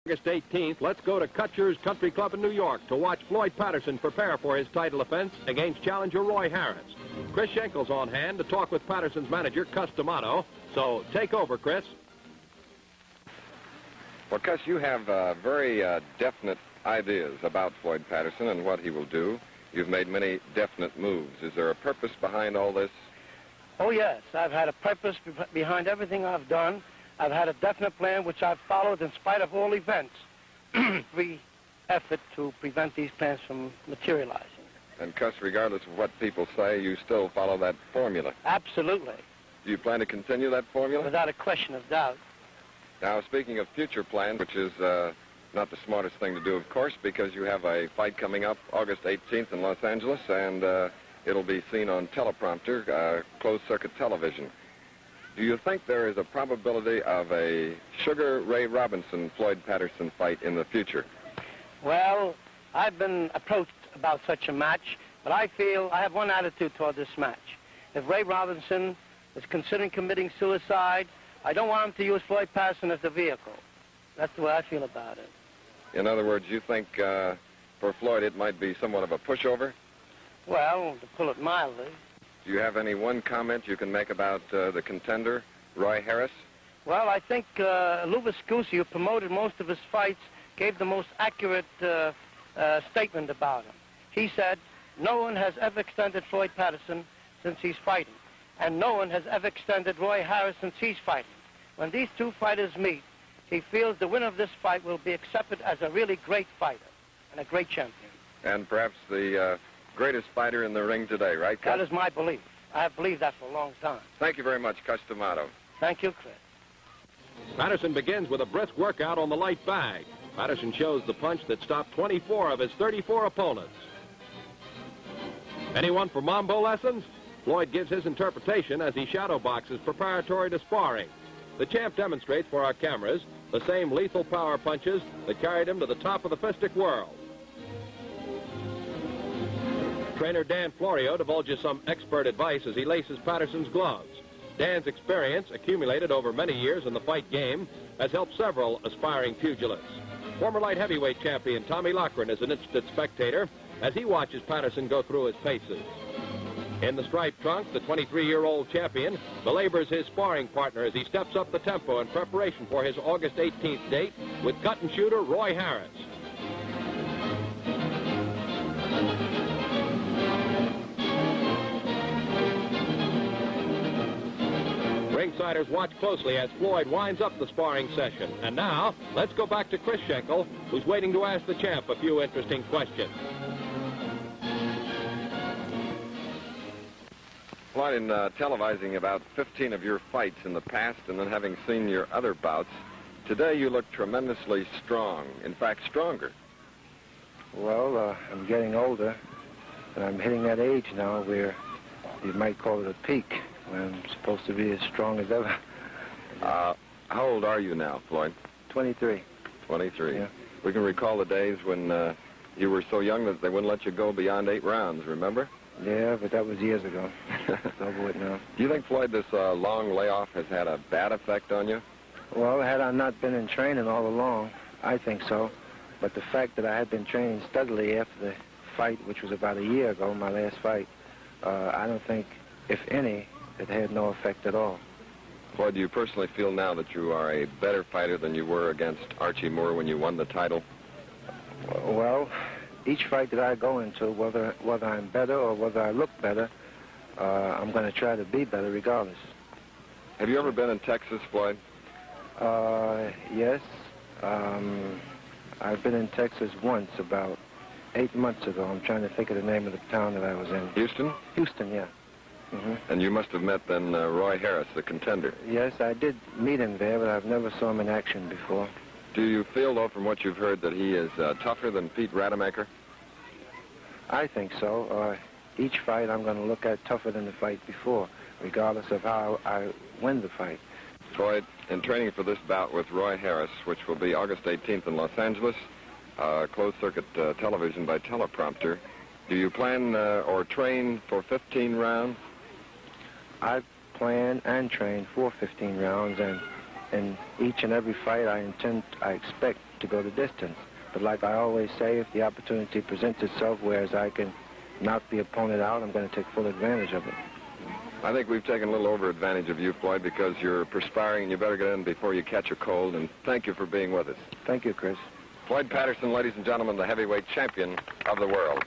August 18th, let's go to Kutcher's Country Club in New York to watch Floyd Patterson prepare for his title defense against challenger Roy Harris. Chris Schenkel's on hand to talk with Patterson's manager, Cus D'Amato. So take over, Chris. Well, Cus, you have very definite ideas about Floyd Patterson and what he will do. You've made many definite moves. Is there a purpose behind all this? Oh, yes. I've had a purpose behind everything I've done. I've had a definite plan which I've followed in spite of all events. Every effort to prevent these plans from materializing. And, Cus, regardless of what people say, you still follow that formula? Absolutely. Do you plan to continue that formula? Without a question of doubt. Now, speaking of future plans, which is not the smartest thing to do, of course, because you have a fight coming up August 18th in Los Angeles, and it'll be seen on teleprompter, closed-circuit television. Do you think there is a probability of a Sugar Ray Robinson-Floyd Patterson fight in the future? Well, I've been approached about such a match, but I feel I have one attitude toward this match. If Ray Robinson is considering committing suicide, I don't want him to use Floyd Patterson as the vehicle. That's the way I feel about it. In other words, you think for Floyd it might be somewhat of a pushover? Well, to pull it mildly. Do you have any one comment you can make about the contender, Roy Harris? Well, I think Lou Viscusi, who promoted most of his fights, gave the most accurate statement about him. He said, no one has ever extended Floyd Patterson since he's fighting, and no one has ever extended Roy Harris since he's fighting. When these two fighters meet, he feels the winner of this fight will be accepted as a really great fighter and a great champion. And perhaps the greatest fighter in the ring today, right, Cus? That is my belief. I have believed that for a long time. Thank you very much, Cus D'Amato. Thank you, Chris. Patterson begins with a brisk workout on the light bag. Patterson shows the punch that stopped 24 of his 34 opponents. Anyone for Mambo lessons? Floyd gives his interpretation as he shadow boxes preparatory to sparring. The champ demonstrates for our cameras the same lethal power punches that carried him to the top of the fistic world. Trainer Dan Florio divulges some expert advice as he laces Patterson's gloves. Dan's experience, accumulated over many years in the fight game, has helped several aspiring pugilists. Former light heavyweight champion Tommy Loughran is an interested spectator as he watches Patterson go through his paces. In the striped trunks, the 23-year-old champion belabors his sparring partner as he steps up the tempo in preparation for his August 18th date with cut-and-shooter Roy Harris. Ringsiders watch closely as Floyd winds up the sparring session. And now, let's go back to Chris Schenkel, who's waiting to ask the champ a few interesting questions. Floyd, in televising about 15 of your fights in the past and then having seen your other bouts, today you look tremendously strong, in fact, stronger. Well, I'm getting older, and I'm hitting that age now where you might call it a peak, when I'm supposed to be as strong as ever. How old are you now, Floyd? 23. 23. Yeah. We can recall the days when you were so young that they wouldn't let you go beyond 8 rounds, remember? Yeah, but that was years ago. It's over with now. Do you think, Floyd, this long layoff has had a bad effect on you? Well, had I not been in training all along, I think so. But the fact that I had been training steadily after the fight, which was about a year ago, my last fight, I don't think, if any, it had no effect at all. Floyd, do you personally feel now that you are a better fighter than you were against Archie Moore when you won the title? Well, each fight that I go into, whether I'm better or whether I look better, I'm going to try to be better regardless. Have you ever been in Texas, Floyd? Yes. I've been in Texas once, about 8 months ago. I'm trying to think of the name of the town that I was in. Houston? Houston, yeah. Mm-hmm. And you must have met then Roy Harris, the contender. Yes, I did meet him there, but I've never saw him in action before. Do you feel, though, from what you've heard, that he is tougher than Pete Rademacher? I think so. Each fight I'm going to look at tougher than the fight before, regardless of how I win the fight. Floyd, in training for this bout with Roy Harris, which will be August 18th in Los Angeles, closed-circuit television by teleprompter, do you plan or train for 15 rounds? I plan and train for 15 rounds, and in each and every fight I expect to go the distance. But like I always say, if the opportunity presents itself, whereas I can knock the opponent out, I'm going to take full advantage of it. I think we've taken a little over advantage of you, Floyd, because you're perspiring and you better get in before you catch a cold, and thank you for being with us. Thank you, Chris. Floyd Patterson, ladies and gentlemen, the heavyweight champion of the world.